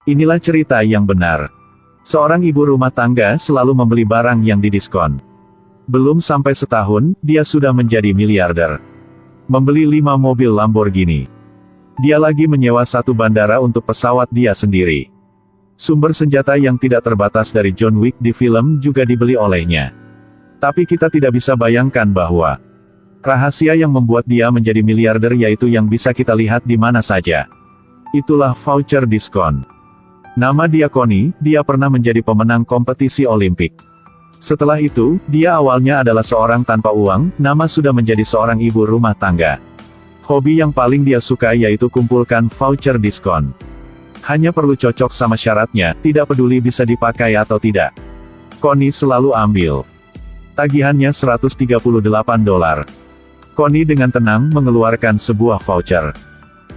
Inilah cerita yang benar. Seorang ibu rumah tangga selalu membeli barang yang didiskon. Belum sampai setahun, dia sudah menjadi miliarder. Membeli 5 mobil Lamborghini. Dia lagi menyewa satu bandara untuk pesawat dia sendiri. Sumber senjata yang tidak terbatas dari John Wick di film juga dibeli olehnya. Tapi kita tidak bisa bayangkan bahwa rahasia yang membuat dia menjadi miliarder yaitu yang bisa kita lihat di mana saja. Itulah voucher diskon. Nama dia Connie, dia pernah menjadi pemenang kompetisi Olimpik. Setelah itu, dia awalnya adalah seorang tanpa uang, nama sudah menjadi seorang ibu rumah tangga. Hobi yang paling dia suka yaitu kumpulkan voucher diskon. Hanya perlu cocok sama syaratnya, tidak peduli bisa dipakai atau tidak. Connie selalu ambil. Tagihannya $138. Connie dengan tenang mengeluarkan sebuah voucher.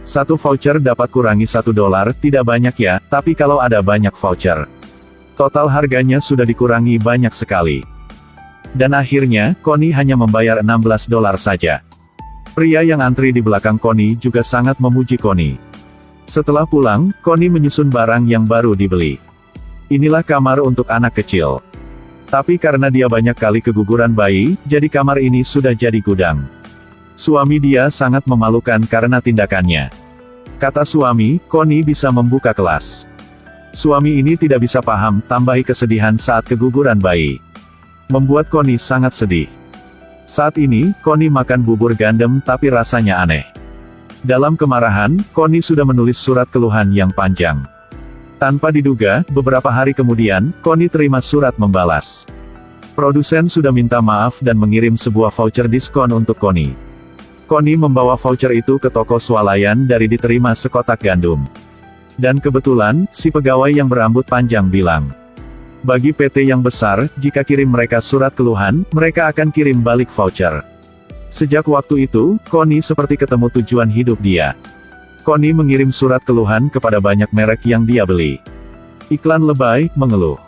Satu voucher dapat kurangi $1, tidak banyak ya, tapi kalau ada banyak voucher. Total harganya sudah dikurangi banyak sekali. Dan akhirnya, Connie hanya membayar $16 saja. Pria yang antri di belakang Connie juga sangat memuji Connie. Setelah pulang, Connie menyusun barang yang baru dibeli. Inilah kamar untuk anak kecil. Tapi karena dia banyak kali keguguran bayi, jadi kamar ini sudah jadi gudang. Suami dia sangat memalukan karena tindakannya. Kata suami, Connie bisa membuka kelas. Suami ini tidak bisa paham, tambahi kesedihan saat keguguran bayi. Membuat Connie sangat sedih. Saat ini, Connie makan bubur gandum tapi rasanya aneh. Dalam kemarahan, Connie sudah menulis surat keluhan yang panjang. Tanpa diduga, beberapa hari kemudian, Connie terima surat membalas. Produsen sudah minta maaf dan mengirim sebuah voucher diskon untuk Connie. Connie membawa voucher itu ke toko swalayan dari diterima sekotak gandum. Dan kebetulan, si pegawai yang berambut panjang bilang, bagi PT yang besar, jika kirim mereka surat keluhan, mereka akan kirim balik voucher. Sejak waktu itu, Connie seperti ketemu tujuan hidup dia. Connie mengirim surat keluhan kepada banyak merek yang dia beli. Iklan lebay, mengeluh.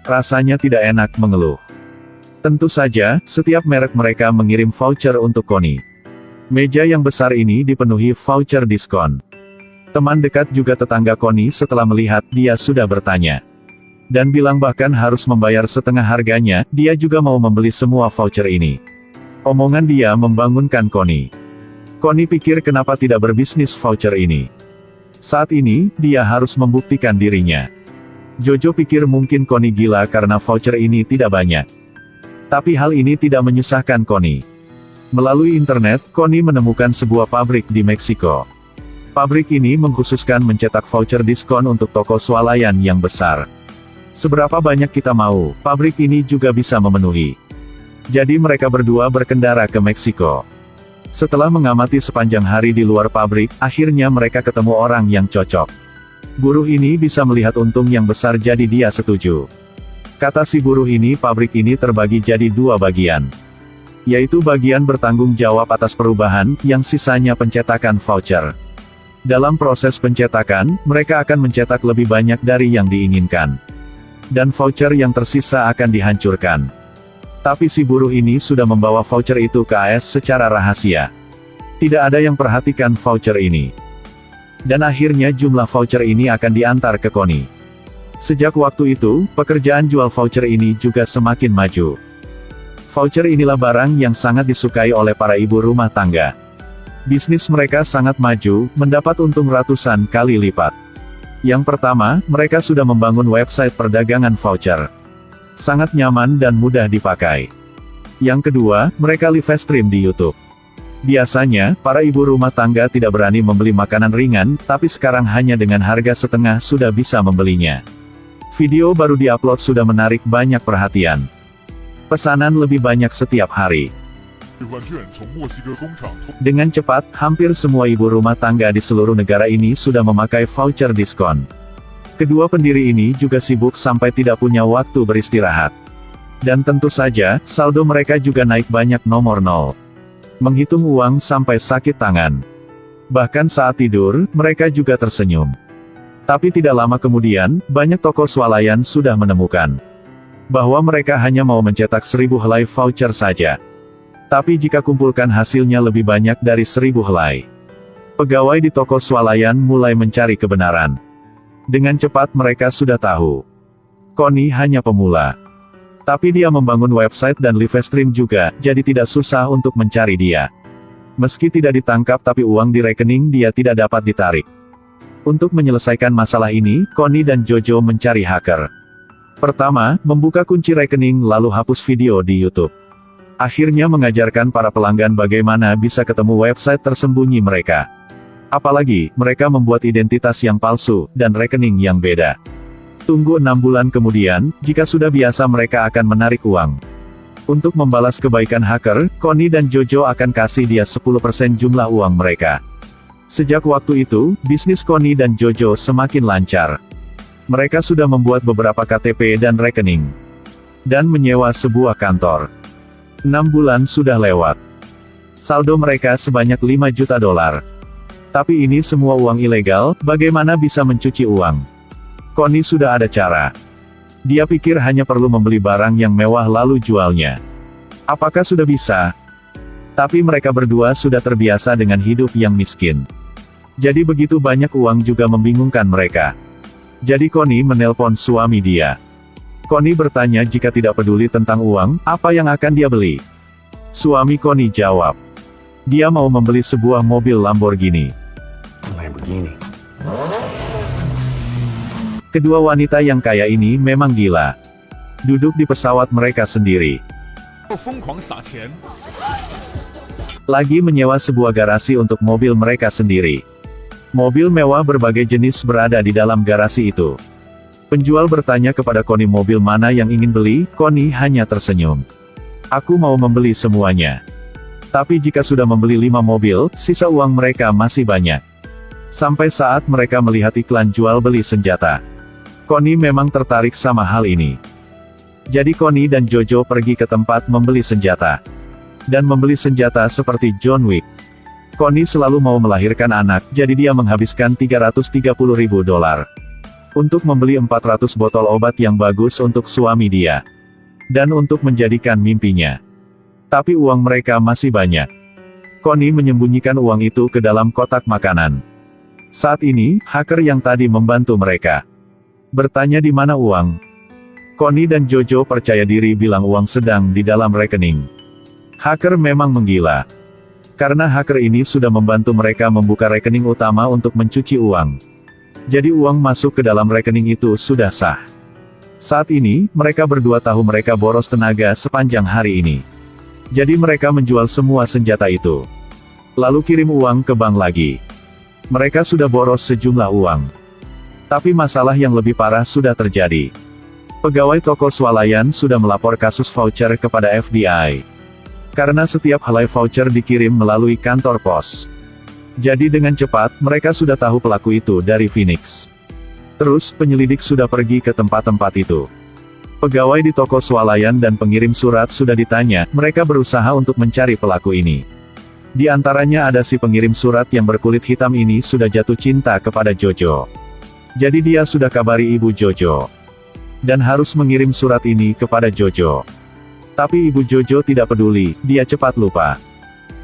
Rasanya tidak enak, mengeluh. Tentu saja, setiap merek mereka mengirim voucher untuk Connie. Meja yang besar ini dipenuhi voucher diskon. Teman dekat juga tetangga Connie setelah melihat, dia sudah bertanya. Dan bilang bahkan harus membayar setengah harganya, dia juga mau membeli semua voucher ini. Omongan dia membangunkan Connie. Connie pikir kenapa tidak berbisnis voucher ini. Saat ini, dia harus membuktikan dirinya. Jojo pikir mungkin Connie gila karena voucher ini tidak banyak. Tapi hal ini tidak menyusahkan Connie. Melalui internet, Connie menemukan sebuah pabrik di Meksiko. Pabrik ini mengkhususkan mencetak voucher diskon untuk toko swalayan yang besar. Seberapa banyak kita mau, pabrik ini juga bisa memenuhi. Jadi mereka berdua berkendara ke Meksiko. Setelah mengamati sepanjang hari di luar pabrik, akhirnya mereka ketemu orang yang cocok. Buruh ini bisa melihat untung yang besar jadi dia setuju. Kata si buruh ini pabrik ini terbagi jadi 2 bagian. Yaitu bagian bertanggung jawab atas perubahan, yang sisanya pencetakan voucher. Dalam proses pencetakan, mereka akan mencetak lebih banyak dari yang diinginkan. Dan voucher yang tersisa akan dihancurkan. Tapi si buruh ini sudah membawa voucher itu ke AS secara rahasia. Tidak ada yang perhatikan voucher ini. Dan akhirnya jumlah voucher ini akan diantar ke Connie. Sejak waktu itu, pekerjaan jual voucher ini juga semakin maju. Voucher inilah barang yang sangat disukai oleh para ibu rumah tangga. Bisnis mereka sangat maju, mendapat untung ratusan kali lipat. Yang pertama, mereka sudah membangun website perdagangan voucher. Sangat nyaman dan mudah dipakai. Yang kedua, mereka live stream di YouTube. Biasanya, para ibu rumah tangga tidak berani membeli makanan ringan, tapi sekarang hanya dengan harga setengah sudah bisa membelinya. Video baru diupload sudah menarik banyak perhatian. Pesanan lebih banyak setiap hari. Dengan cepat, hampir semua ibu rumah tangga di seluruh negara ini sudah memakai voucher diskon. Kedua pendiri ini juga sibuk sampai tidak punya waktu beristirahat. Dan tentu saja, saldo mereka juga naik banyak nomor nol. Menghitung uang sampai sakit tangan. Bahkan saat tidur, mereka juga tersenyum. Tapi tidak lama kemudian, banyak toko swalayan sudah menemukan bahwa mereka hanya mau mencetak 1000 helai voucher saja. Tapi jika kumpulkan hasilnya lebih banyak dari 1000 helai. Pegawai di toko swalayan mulai mencari kebenaran. Dengan cepat mereka sudah tahu. Connie hanya pemula. Tapi dia membangun website dan live stream juga, jadi tidak susah untuk mencari dia. Meski tidak ditangkap tapi uang di rekening dia tidak dapat ditarik. Untuk menyelesaikan masalah ini, Connie dan Jojo mencari hacker. Pertama, membuka kunci rekening lalu hapus video di YouTube. Akhirnya mengajarkan para pelanggan bagaimana bisa ketemu website tersembunyi mereka. Apalagi, mereka membuat identitas yang palsu, dan rekening yang beda. Tunggu 6 bulan kemudian, jika sudah biasa mereka akan menarik uang. Untuk membalas kebaikan hacker, Connie dan Jojo akan kasih dia 10% jumlah uang mereka. Sejak waktu itu, bisnis Connie dan Jojo semakin lancar. Mereka sudah membuat beberapa KTP dan rekening. Dan menyewa sebuah kantor. 6 bulan sudah lewat. Saldo mereka sebanyak 5 juta dolar. Tapi ini semua uang ilegal, bagaimana bisa mencuci uang? Connie sudah ada cara. Dia pikir hanya perlu membeli barang yang mewah lalu jualnya. Apakah sudah bisa? Tapi mereka berdua sudah terbiasa dengan hidup yang miskin. Jadi begitu banyak uang juga membingungkan mereka. Jadi Connie menelpon suami dia. Connie bertanya jika tidak peduli tentang uang, apa yang akan dia beli? Suami Connie jawab. Dia mau membeli sebuah mobil Lamborghini. Kedua wanita yang kaya ini memang gila. Duduk di pesawat mereka sendiri. Lagi menyewa sebuah garasi untuk mobil mereka sendiri. Mobil mewah berbagai jenis berada di dalam garasi itu. Penjual bertanya kepada Connie mobil mana yang ingin beli, Connie hanya tersenyum. Aku mau membeli semuanya. Tapi jika sudah membeli 5 mobil, sisa uang mereka masih banyak. Sampai saat mereka melihat iklan jual beli senjata. Connie memang tertarik sama hal ini. Jadi Connie dan Jojo pergi ke tempat membeli senjata. Dan membeli senjata seperti John Wick. Connie selalu mau melahirkan anak, jadi dia menghabiskan 330.000 dolar. Untuk membeli 400 botol obat yang bagus untuk suami dia. Dan untuk menjadikan mimpinya. Tapi uang mereka masih banyak. Connie menyembunyikan uang itu ke dalam kotak makanan. Saat ini, hacker yang tadi membantu mereka bertanya di mana uang. Connie dan Jojo percaya diri bilang uang sedang di dalam rekening. Hacker memang menggila. Karena hacker ini sudah membantu mereka membuka rekening utama untuk mencuci uang. Jadi uang masuk ke dalam rekening itu sudah sah. Saat ini, mereka berdua tahu mereka boros tenaga sepanjang hari ini. Jadi mereka menjual semua senjata itu. Lalu kirim uang ke bank lagi. Mereka sudah boros sejumlah uang. Tapi masalah yang lebih parah sudah terjadi. Pegawai toko swalayan sudah melapor kasus voucher kepada FBI. Karena setiap helai voucher dikirim melalui kantor pos. Jadi dengan cepat, mereka sudah tahu pelaku itu dari Phoenix. Terus, penyelidik sudah pergi ke tempat-tempat itu. Pegawai di toko swalayan dan pengirim surat sudah ditanya, mereka berusaha untuk mencari pelaku ini. Di antaranya ada si pengirim surat yang berkulit hitam ini sudah jatuh cinta kepada Jojo. Jadi dia sudah kabari ibu Jojo. Dan harus mengirim surat ini kepada Jojo. Tapi ibu Jojo tidak peduli, dia cepat lupa.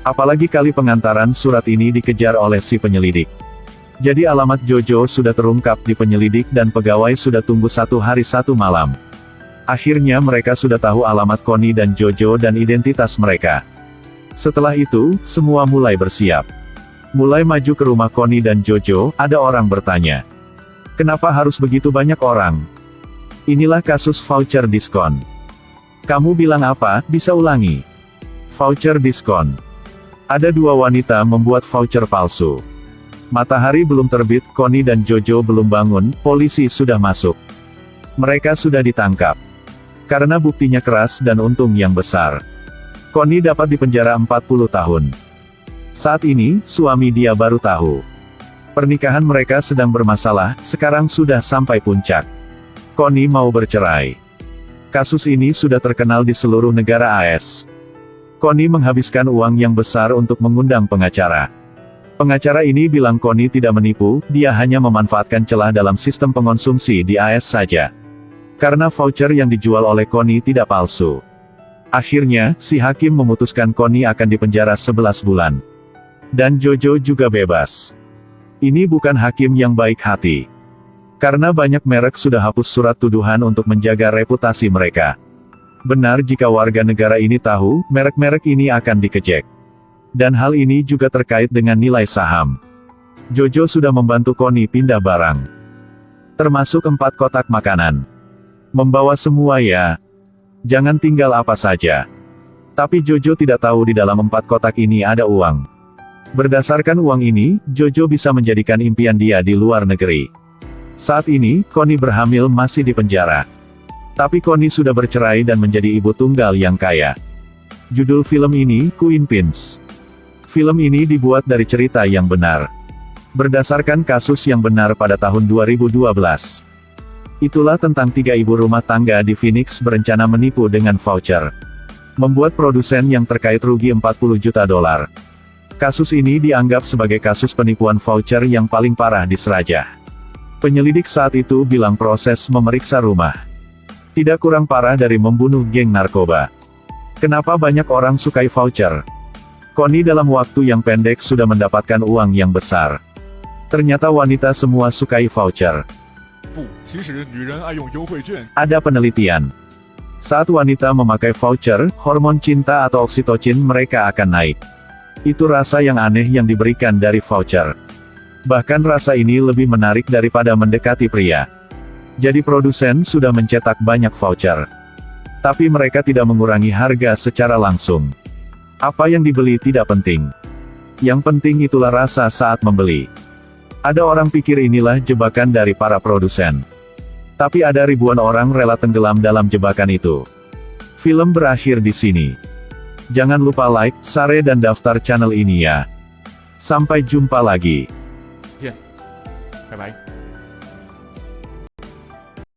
Apalagi kali pengantaran surat ini dikejar oleh si penyelidik. Jadi alamat Jojo sudah terungkap di penyelidik dan pegawai sudah tunggu 1 hari 1 malam. Akhirnya mereka sudah tahu alamat Connie dan Jojo dan identitas mereka. Setelah itu, semua mulai bersiap. Mulai maju ke rumah Connie dan Jojo, ada orang bertanya. Kenapa harus begitu banyak orang? Inilah kasus voucher diskon. Kamu bilang apa, bisa ulangi? Voucher diskon. Ada 2 wanita membuat voucher palsu. Matahari belum terbit, Connie dan Jojo belum bangun, polisi sudah masuk. Mereka sudah ditangkap. Karena buktinya keras dan untung yang besar. Connie dapat dipenjara 40 tahun. Saat ini, suami dia baru tahu. Pernikahan mereka sedang bermasalah, sekarang sudah sampai puncak. Connie mau bercerai. Kasus ini sudah terkenal di seluruh negara AS. Connie menghabiskan uang yang besar untuk mengundang pengacara. Pengacara ini bilang Connie tidak menipu, dia hanya memanfaatkan celah dalam sistem pengonsumsi di AS saja. Karena voucher yang dijual oleh Connie tidak palsu. Akhirnya, si hakim memutuskan Connie akan dipenjara 11 bulan. Dan Jojo juga bebas. Ini bukan hakim yang baik hati. Karena banyak merek sudah hapus surat tuduhan untuk menjaga reputasi mereka. Benar jika warga negara ini tahu, merek-merek ini akan dikejek. Dan hal ini juga terkait dengan nilai saham. Jojo sudah membantu Connie pindah barang. Termasuk 4 kotak makanan. Membawa semua ya. Jangan tinggal apa saja. Tapi Jojo tidak tahu di dalam 4 kotak ini ada uang. Berdasarkan uang ini, Jojo bisa menjadikan impian dia di luar negeri. Saat ini, Connie berhamil masih di penjara. Tapi Connie sudah bercerai dan menjadi ibu tunggal yang kaya. Judul film ini, Queen Pins. Film ini dibuat dari cerita yang benar. Berdasarkan kasus yang benar pada tahun 2012. Itulah tentang 3 ibu rumah tangga di Phoenix berencana menipu dengan voucher. Membuat produsen yang terkait rugi 40 juta dolar. Kasus ini dianggap sebagai kasus penipuan voucher yang paling parah di Serajah. Penyelidik saat itu bilang proses memeriksa rumah tidak kurang parah dari membunuh geng narkoba. Kenapa banyak orang sukai voucher? Connie dalam waktu yang pendek sudah mendapatkan uang yang besar. Ternyata wanita semua sukai voucher. Ada penelitian. Saat wanita memakai voucher, hormon cinta atau oksitosin mereka akan naik. Itu rasa yang aneh yang diberikan dari voucher. Bahkan rasa ini lebih menarik daripada mendekati pria. Jadi produsen sudah mencetak banyak voucher. Tapi mereka tidak mengurangi harga secara langsung. Apa yang dibeli tidak penting. Yang penting itulah rasa saat membeli. Ada orang pikir inilah jebakan dari para produsen. Tapi ada ribuan orang rela tenggelam dalam jebakan itu. Film berakhir di sini. Jangan lupa like, share dan daftar channel ini ya. Sampai jumpa lagi.